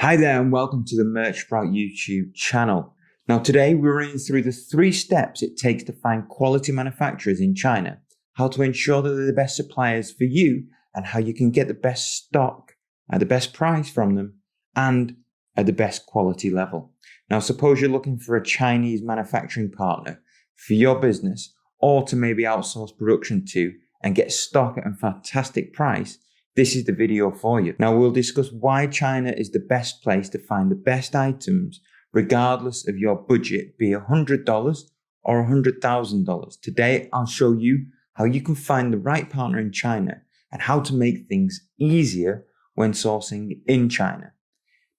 Hi there and welcome to the Merch Sprout YouTube channel. Now today we're running through the 3 steps it takes to find quality manufacturers in China, how to ensure that they're the best suppliers for you and how you can get the best stock at the best price from them and at the best quality level. Now suppose you're looking for a Chinese manufacturing partner for your business or to maybe outsource production to and get stock at a fantastic price. This is the video for you. Now we'll discuss why China is the best place to find the best items regardless of your budget, be $100 or $100,000. Today I'll show you how you can find the right partner in China and how to make things easier when sourcing in China.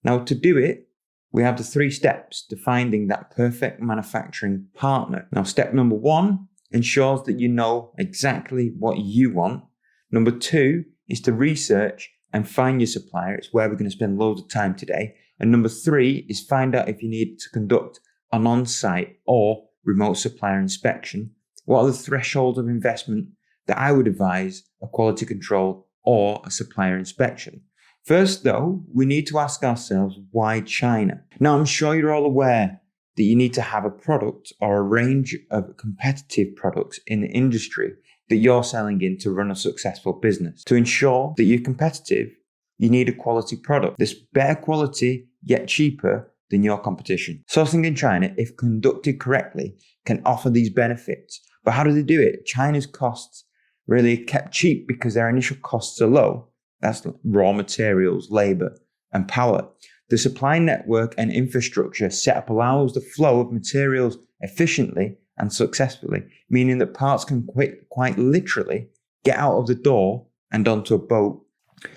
Now to do it, we have the 3 steps to finding that perfect manufacturing partner. Now step number 1 ensures that you know exactly what you want. Number 2 is to research and find your supplier. It's where we're going to spend loads of time today. And number 3 is find out if you need to conduct an on-site or remote supplier inspection. What are the thresholds of investment that I would advise a quality control or a supplier inspection? First though, we need to ask ourselves, why China? Now I'm sure you're all aware that you need to have a product or a range of competitive products in the industry that you're selling in to run a successful business. To ensure that you're competitive, you need a quality product that's better quality yet cheaper than your competition. Sourcing in China, if conducted correctly, can offer these benefits. But how do they do it? China's costs really are kept cheap because their initial costs are low. That's raw materials, labor, and power. The supply network and infrastructure setup allows the flow of materials efficiently and successfully, meaning that parts can quite literally get out of the door and onto a boat.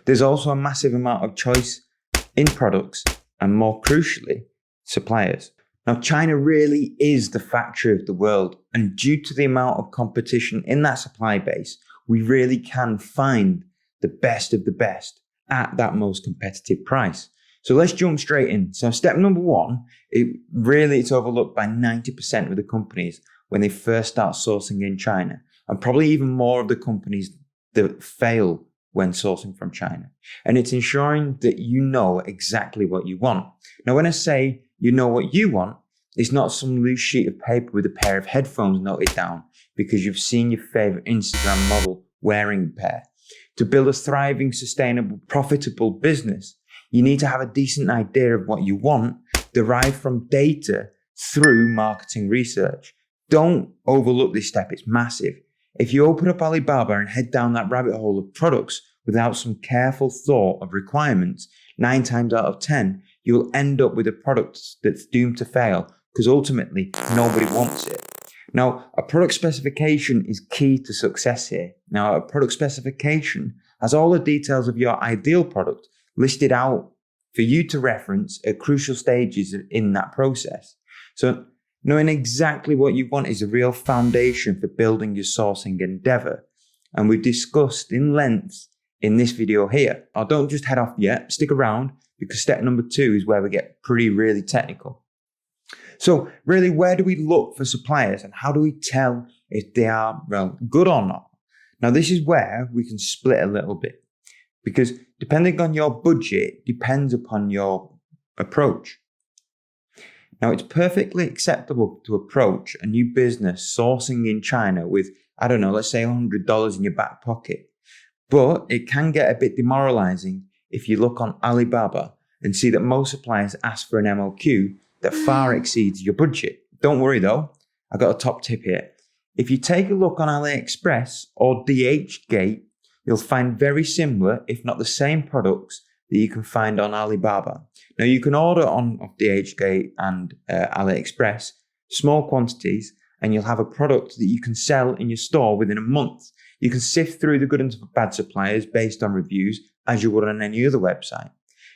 There's also a massive amount of choice in products and, more crucially, suppliers. Now, China really is the factory of the world, and due to the amount of competition in that supply base, we really can find the best of the best at that most competitive price. So let's jump straight in. So step number 1, it's overlooked by 90% of the companies when they first start sourcing in China, and probably even more of the companies that fail when sourcing from China. And it's ensuring that you know exactly what you want. Now, when I say you know what you want, it's not some loose sheet of paper with a pair of headphones noted down because you've seen your favorite Instagram model wearing a pair. To build a thriving, sustainable, profitable business, you need to have a decent idea of what you want, derived from data through marketing research. Don't overlook this step, it's massive. If you open up Alibaba and head down that rabbit hole of products without some careful thought of requirements, 9 times out of 10, you'll end up with a product that's doomed to fail because ultimately nobody wants it. Now, a product specification is key to success here. Now, a product specification has all the details of your ideal product listed out for you to reference at crucial stages in that process. So knowing exactly what you want is a real foundation for building your sourcing endeavor. And we've discussed in length in this video here. Now don't just head off yet, stick around because step number 2 is where we get really technical. So really, where do we look for suppliers and how do we tell if they are, well, good or not? Now this is where we can split a little bit, because depending on your budget depends upon your approach. Now, it's perfectly acceptable to approach a new business sourcing in China with, I don't know, let's say $100 in your back pocket. But it can get a bit demoralizing if you look on Alibaba and see that most suppliers ask for an MOQ that far exceeds your budget. Don't worry though, I got a top tip here. If you take a look on AliExpress or DHgate, you'll find very similar, if not the same products that you can find on Alibaba. Now you can order on DHgate and AliExpress small quantities and you'll have a product that you can sell in your store within a month. You can sift through the good and bad suppliers based on reviews as you would on any other website.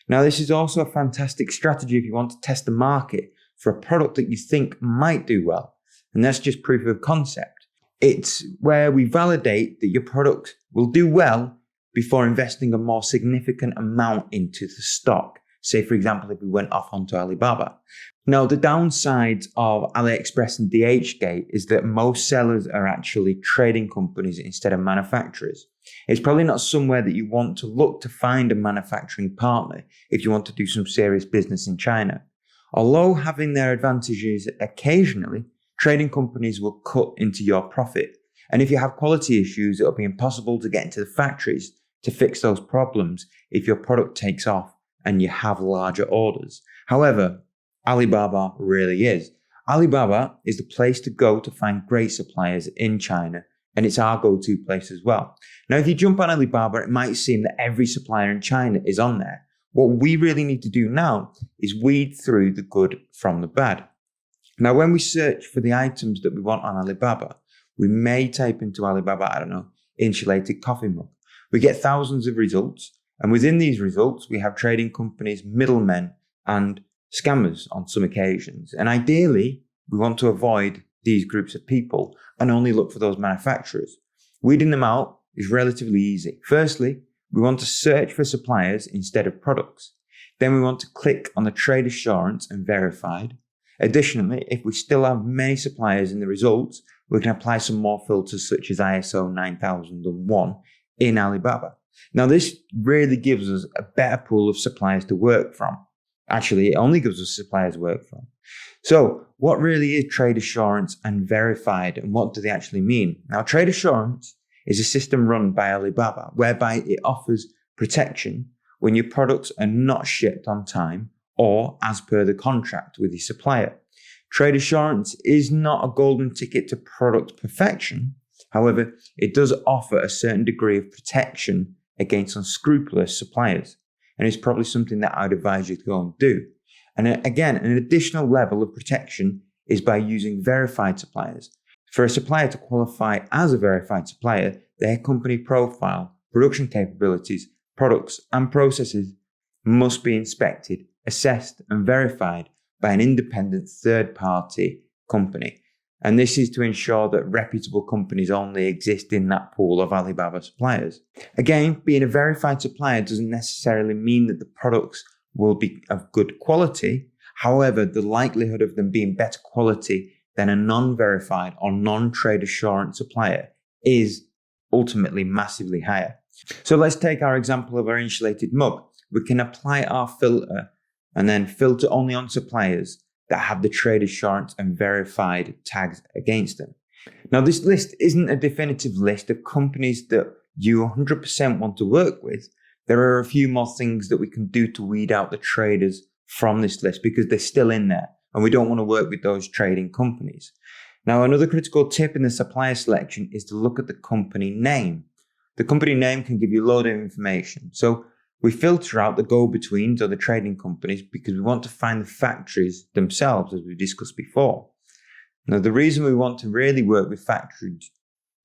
Now this is also a fantastic strategy if you want to test the market for a product that you think might do well. And that's just proof of concept. It's where we validate that your product will do well before investing a more significant amount into the stock. Say, for example, if we went off onto Alibaba. Now, the downside of AliExpress and DHgate is that most sellers are actually trading companies instead of manufacturers. It's probably not somewhere that you want to look to find a manufacturing partner if you want to do some serious business in China. Although having their advantages occasionally, trading companies will cut into your profit. And if you have quality issues, it'll be impossible to get into the factories to fix those problems if your product takes off and you have larger orders. However, Alibaba really is. Alibaba is the place to go to find great suppliers in China, and it's our go-to place as well. Now, if you jump on Alibaba, it might seem that every supplier in China is on there. What we really need to do now is weed through the good from the bad. Now, when we search for the items that we want on Alibaba, we may type into Alibaba, insulated coffee mug. We get thousands of results, and within these results, we have trading companies, middlemen, and scammers on some occasions. And ideally, we want to avoid these groups of people and only look for those manufacturers. Weeding them out is relatively easy. Firstly, we want to search for suppliers instead of products. Then we want to click on the trade assurance and verified. Additionally, if we still have many suppliers in the results, we can apply some more filters such as ISO 9001 in Alibaba. Now, this really gives us a better pool of suppliers to work from. Actually, it only gives us suppliers to work from. So what really is trade assurance and verified, and what do they actually mean? Now, trade assurance is a system run by Alibaba whereby it offers protection when your products are not shipped on time or as per the contract with your supplier. Trade assurance is not a golden ticket to product perfection. However, it does offer a certain degree of protection against unscrupulous suppliers. And it's probably something that I'd advise you to go and do. And again, an additional level of protection is by using verified suppliers. For a supplier to qualify as a verified supplier, their company profile, production capabilities, products, and processes must be inspected, assessed, and verified by an independent third-party company. And this is to ensure that reputable companies only exist in that pool of Alibaba suppliers. Again, being a verified supplier doesn't necessarily mean that the products will be of good quality. However, the likelihood of them being better quality than a non-verified or non-trade assurance supplier is ultimately massively higher. So let's take our example of our insulated mug. We can apply our filter and then filter only on suppliers that have the trade assurance and verified tags against them. Now, this list isn't a definitive list of companies that you 100% want to work with. There are a few more things that we can do to weed out the traders from this list because they're still in there and we don't want to work with those trading companies. Now, another critical tip in the supplier selection is to look at the company name. The company name can give you a load of information. So we filter out the go-betweens or the trading companies because we want to find the factories themselves, as we discussed before. Now, the reason we want to really work with factories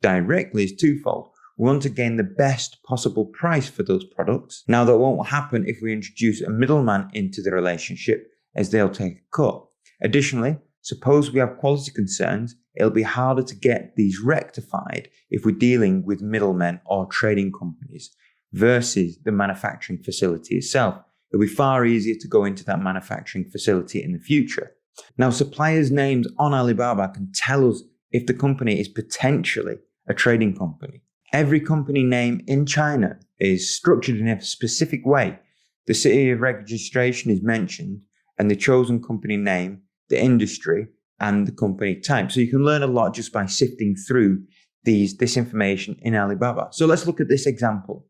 directly is twofold. We want to gain the best possible price for those products. Now, that won't happen if we introduce a middleman into the relationship, as they'll take a cut. Additionally, suppose we have quality concerns, it'll be harder to get these rectified if we're dealing with middlemen or trading companies versus the manufacturing facility itself. It'll be far easier to go into that manufacturing facility in the future. Now, suppliers' names on Alibaba can tell us if the company is potentially a trading company. Every company name in China is structured in a specific way. The city of registration is mentioned and the chosen company name, the industry, and the company type. So you can learn a lot just by sifting through this information in Alibaba. So let's look at this example.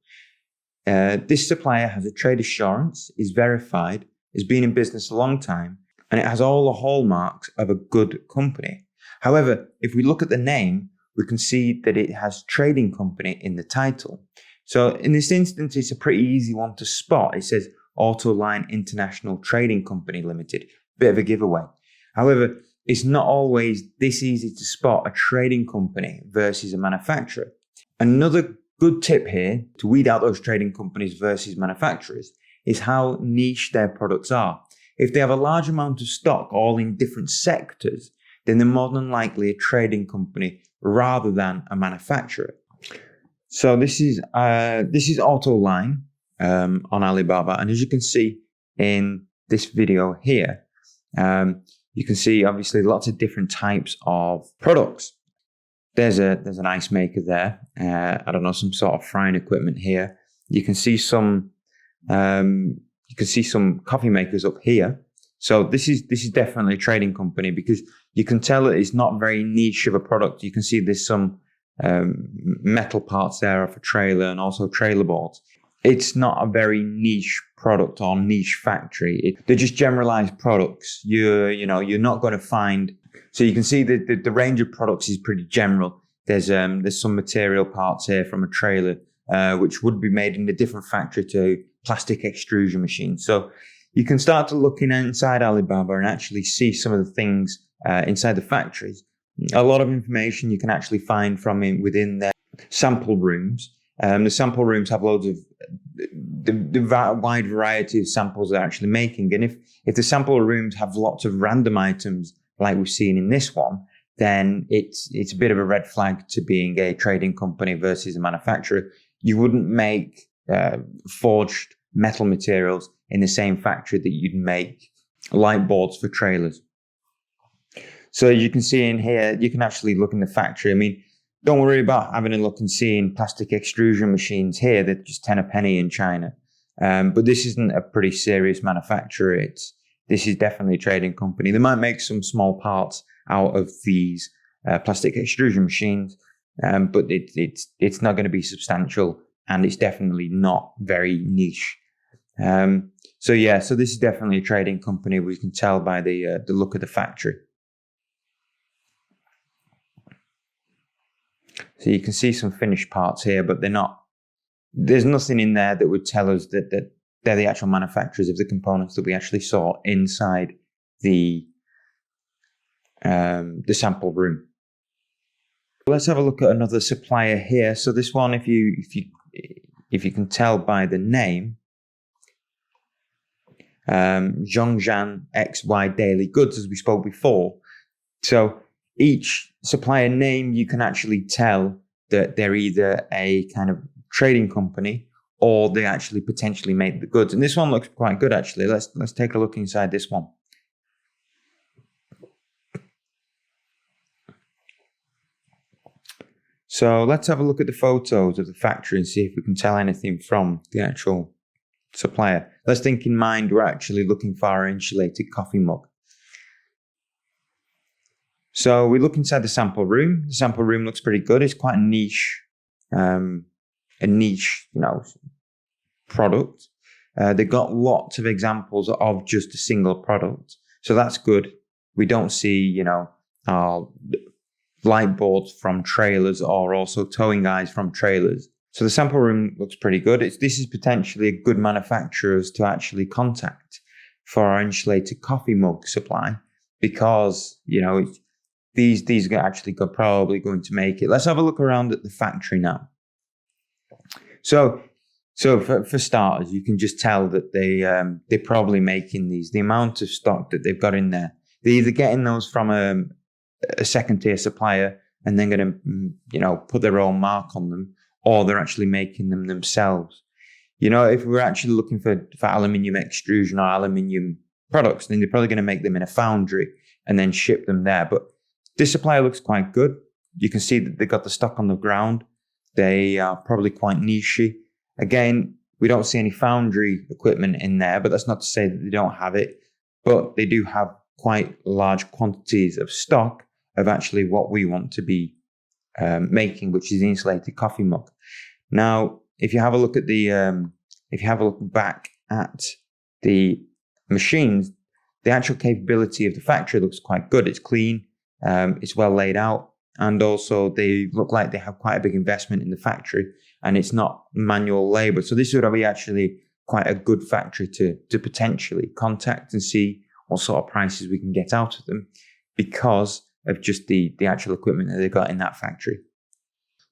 This supplier has a trade assurance, is verified, has been in business a long time, and it has all the hallmarks of a good company. However, if we look at the name, we can see that it has trading company in the title. So in this instance, it's a pretty easy one to spot. It says Autoline International Trading Company Limited. Bit of a giveaway. However, it's not always this easy to spot a trading company versus a manufacturer. Another good tip here to weed out those trading companies versus manufacturers is how niche their products are. If they have a large amount of stock all in different sectors, then they're more than likely a trading company rather than a manufacturer. So this is Autoline on Alibaba, and as you can see in this video here, you can see obviously lots of different types of products. There's an ice maker there. I don't know, some sort of frying equipment here. You can see some coffee makers up here. So this is definitely a trading company, because you can tell that it's not very niche of a product. You can see there's some metal parts there of a trailer, and also trailer boards. It's not a very niche product or niche factory. They're just generalized products. You're not going to find. So you can see the range of products is pretty general. There's some material parts here from a trailer, which would be made in a different factory to plastic extrusion machines. So you can start to look inside Alibaba and actually see some of the things inside the factories. A lot of information you can actually find from within their sample rooms. The sample rooms have loads of the wide variety of samples they're actually making. And if the sample rooms have lots of random items like we've seen in this one, then it's a bit of a red flag to being a trading company versus a manufacturer. You wouldn't make forged metal materials in the same factory that you'd make light boards for trailers. So you can see in here, you can actually look in the factory. I mean, don't worry about having a look and seeing plastic extrusion machines here. They're just 10 a penny in China. But this isn't a pretty serious manufacturer. This is definitely a trading company. They might make some small parts out of these plastic extrusion machines, but it's not going to be substantial, and it's definitely not very niche. So this is definitely a trading company. We can tell by the look of the factory. So you can see some finished parts here, but there's nothing in there that would tell us that they're the actual manufacturers of the components that we actually saw inside the sample room. Let's have a look at another supplier here. So this one, if you can tell by the name, Zhongzhan XY Daily Goods, as we spoke before. So each supplier name, you can actually tell that they're either a kind of trading company or they actually potentially make the goods. And this one looks quite good, actually. Let's take a look inside this one. So let's have a look at the photos of the factory and see if we can tell anything from the actual supplier. Let's think in mind we're actually looking for our insulated coffee mug. So we look inside the sample room. The sample room looks pretty good. It's quite a niche, product. They've got lots of examples of just a single product. So that's good. We don't see, light boards from trailers or also towing eyes from trailers. So the sample room looks pretty good. This is potentially a good manufacturers to actually contact for our insulated coffee mug supply, because, these are actually probably going to make it. Let's have a look around at the factory now. So for starters, you can just tell that they're probably making these. The amount of stock that they've got in there, they're either getting those from a second tier supplier and then going to put their own mark on them, or they're actually making them themselves. If we're actually looking for aluminium extrusion or aluminium products, then they're probably going to make them in a foundry and then ship them there. But this supplier looks quite good. You can see that they got the stock on the ground. They are probably quite nichey. Again, we don't see any foundry equipment in there, but that's not to say that they don't have it. But they do have quite large quantities of stock of actually what we want to be making, which is the insulated coffee mug. Now, if you have a look back at the machines, the actual capability of the factory looks quite good. It's clean. It's well laid out, and also they look like they have quite a big investment in the factory, and it's not manual labor. So this would be actually quite a good factory to potentially contact and see what sort of prices we can get out of them, because of just the actual equipment that they've got in that factory.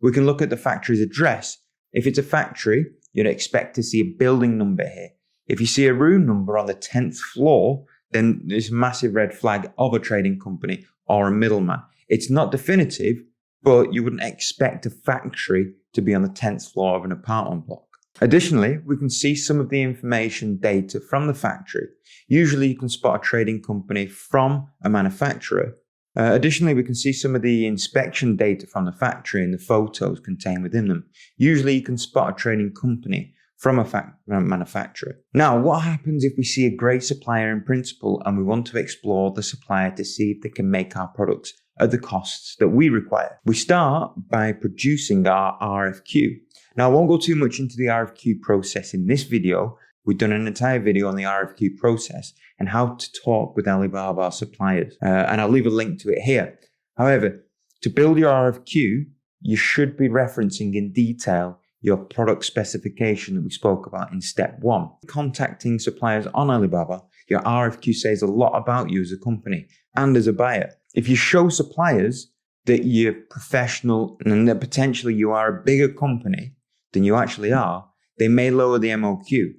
We can look at the factory's address. If it's a factory, you'd expect to see a building number here. If you see a room number on the 10th floor, then there's a massive red flag of a trading company or a middleman. It's not definitive, but you wouldn't expect a factory to be on the 10th floor of an apartment block. Additionally, we can see some of the information data from the factory. Usually you can spot a trading company from a manufacturer Additionally, we can see some of the inspection data from the factory and the photos contained within them. Usually you can spot a trading company from a manufacturer. Now, what happens if we see a great supplier in principle and we want to explore the supplier to see if they can make our products at the costs that we require? We start by producing our RFQ. Now, I won't go too much into the RFQ process in this video. We've done an entire video on the RFQ process and how to talk with Alibaba suppliers. And I'll leave a link to it here. However, to build your RFQ, you should be referencing in detail your product specification that we spoke about in step 1. Contacting suppliers on Alibaba, your RFQ says a lot about you as a company and as a buyer. If you show suppliers that you're professional and that potentially you are a bigger company than you actually are, they may lower the MOQ.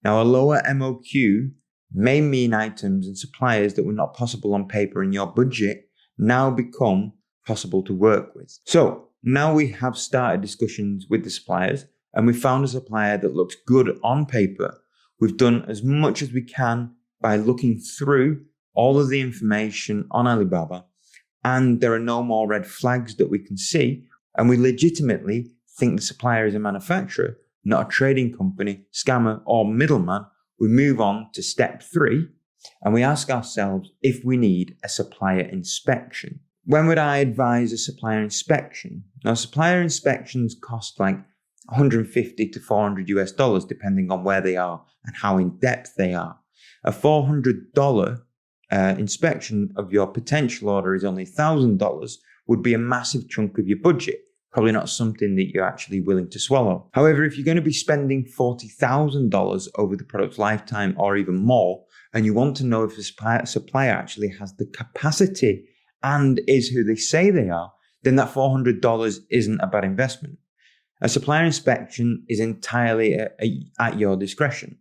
Now, a lower MOQ may mean items and suppliers that were not possible on paper in your budget now become possible to work with. So now we have started discussions with the suppliers and we found a supplier that looks good on paper. We've done as much as we can by looking through all of the information on Alibaba, and there are no more red flags that we can see. And we legitimately think the supplier is a manufacturer, not a trading company, scammer, or middleman. We move on to step 3 and we ask ourselves if we need a supplier inspection. When would I advise a supplier inspection? Now, supplier inspections cost like $150 to $400 depending on where they are and how in depth they are. A $400 inspection of your potential order is only $1,000 would be a massive chunk of your budget. Probably not something that you're actually willing to swallow. However, if you're going to be spending $40,000 over the product's lifetime or even more, and you want to know if a supplier actually has the capacity and is who they say they are, then that $400 isn't a bad investment. A supplier inspection is entirely at your discretion.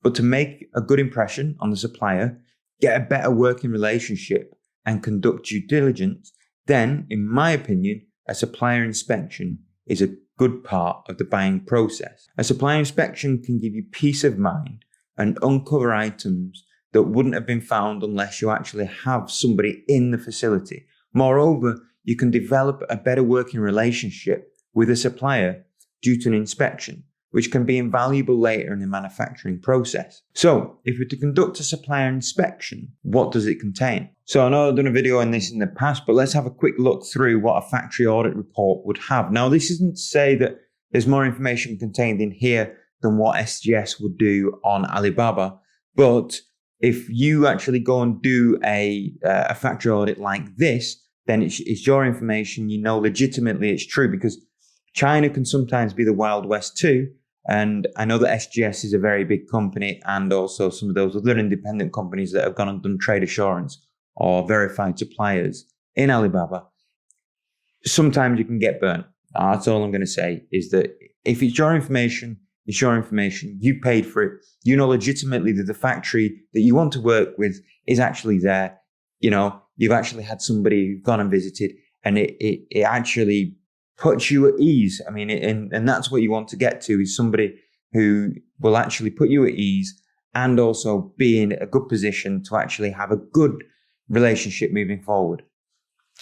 But to make a good impression on the supplier, get a better working relationship, and conduct due diligence, then, in my opinion, a supplier inspection is a good part of the buying process. A supplier inspection can give you peace of mind and uncover items that wouldn't have been found unless you actually have somebody in the facility. Moreover, you can develop a better working relationship with a supplier due to an inspection, which can be invaluable later in the manufacturing process. So, if we're to conduct a supplier inspection, what does it contain? So I know I've done a video on this in the past, but let's have a quick look through what a factory audit report would have. Now, this isn't to say that there's more information contained in here than what SGS would do on Alibaba, but if you actually go and do a factory audit like this, then it's your information, you know legitimately it's true, because China can sometimes be the Wild West too. And I know that SGS is a very big company, and also some of those other independent companies that have gone and done trade assurance or verified suppliers in Alibaba. Sometimes you can get burnt. That's all I'm going to say, is that if it's your information, it's your information. You paid for it. You know legitimately that the factory that you want to work with is actually there. You know, you've actually had somebody who's gone and visited, and it actually puts you at ease. I mean, and that's what you want to get to, is somebody who will actually put you at ease and also be in a good position to actually have a good relationship moving forward.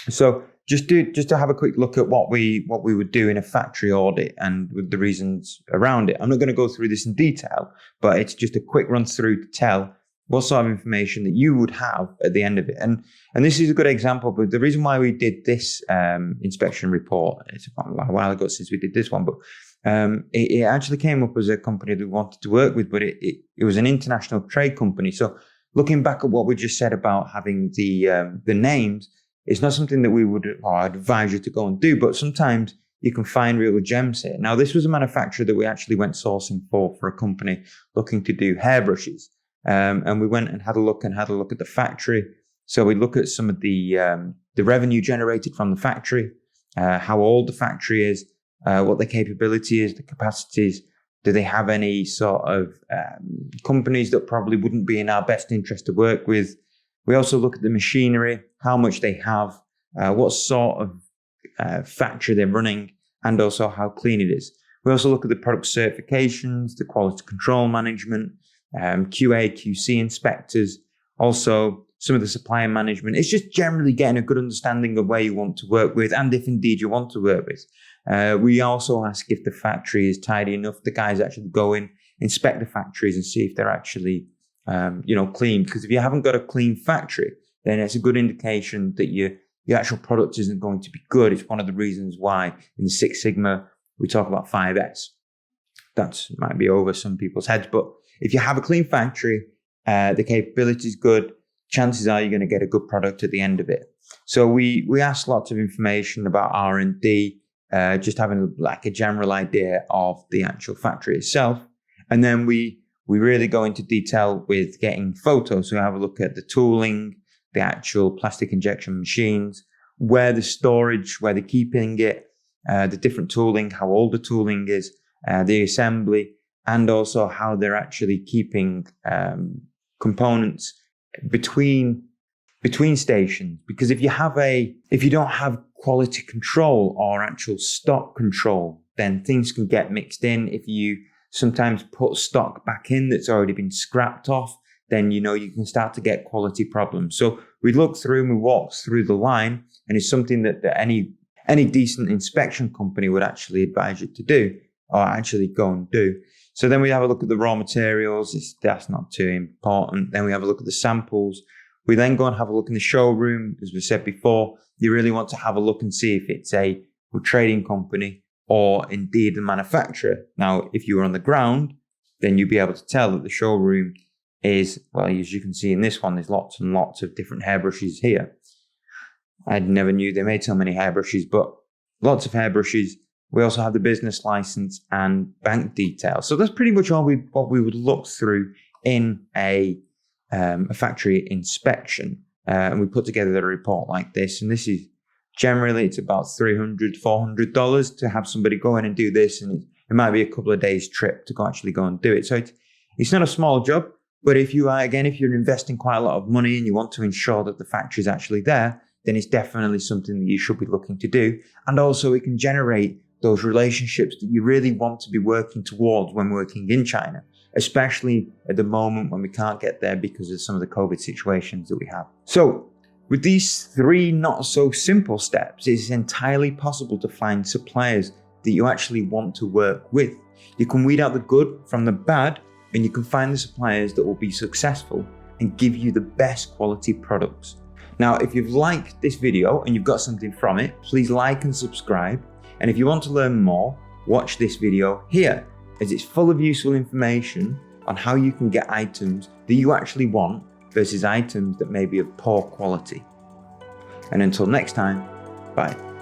So just to have a quick look at what we would do in a factory audit and with the reasons around it. I'm not going to go through this in detail, but it's just a quick run through to tell what sort of information that you would have at the end of it. And this is a good example, but the reason why we did this inspection report, it's a while ago since we did this one, but it actually came up as a company that we wanted to work with, but it was an international trade company. So looking back at what we just said about having the names, it's not something that we would advise you to go and do, but sometimes you can find real gems here. Now, this was a manufacturer that we actually went sourcing for a company looking to do hairbrushes. And we went and had a look at the factory. So we look at some of the revenue generated from the factory, how old the factory is, what the capability is, the capacities. Do they have any sort of companies that probably wouldn't be in our best interest to work with? We also look at the machinery, how much they have, what sort of factory they're running, and also how clean it is. We also look at the product certifications, the quality control management, QA, QC inspectors. Also, some of the supplier management. It's just generally getting a good understanding of where you want to work with and if indeed you want to work with. We also ask if the factory is tidy enough. The guys actually go in, inspect the factories and see if they're actually, clean. Because if you haven't got a clean factory, then it's a good indication that your actual product isn't going to be good. It's one of the reasons why in the Six Sigma, we talk about 5S. That might be over some people's heads, but if you have a clean factory, the capability is good, chances are you're going to get a good product at the end of it. So we ask lots of information about R&D, just having like a general idea of the actual factory itself. And then we really go into detail with getting photos. So we have a look at the tooling, the actual plastic injection machines, where the storage, where they're keeping it, the different tooling, how old the tooling is, the assembly, and also how they're actually keeping components between stations. Because if you don't have quality control or actual stock control, then things can get mixed in. If you sometimes put stock back in that's already been scrapped off, then you can start to get quality problems. So we look through and we walk through the line, and it's something that any decent inspection company would actually advise you to do, or actually go and do. So then we have a look at the raw materials. That's not too important. Then we have a look at the samples. We then go and have a look in the showroom. As we said before, you really want to have a look and see if it's a trading company or indeed a manufacturer. Now, if you were on the ground, then you'll be able to tell that the showroom is, well, as you can see in this one, there's lots and lots of different hairbrushes here. I never knew they made so many hairbrushes, but lots of hairbrushes. We also have the business license and bank details. So that's pretty much what we would look through in a factory inspection. And we put together a report like this. And this is generally, it's about $300, $400 to have somebody go in and do this. And it might be a couple of days trip to actually go and do it. So it's not a small job. But if you're investing quite a lot of money and you want to ensure that the factory is actually there, then it's definitely something that you should be looking to do. And also it can generate those relationships that you really want to be working towards when working in China, especially at the moment when we can't get there because of some of the COVID situations that we have. So with these 3 not so simple steps, it's entirely possible to find suppliers that you actually want to work with. You can weed out the good from the bad, and you can find the suppliers that will be successful and give you the best quality products. Now, if you've liked this video and you've got something from it, please like and subscribe. And if you want to learn more, watch this video here, as it's full of useful information on how you can get items that you actually want versus items that may be of poor quality. And until next time, bye.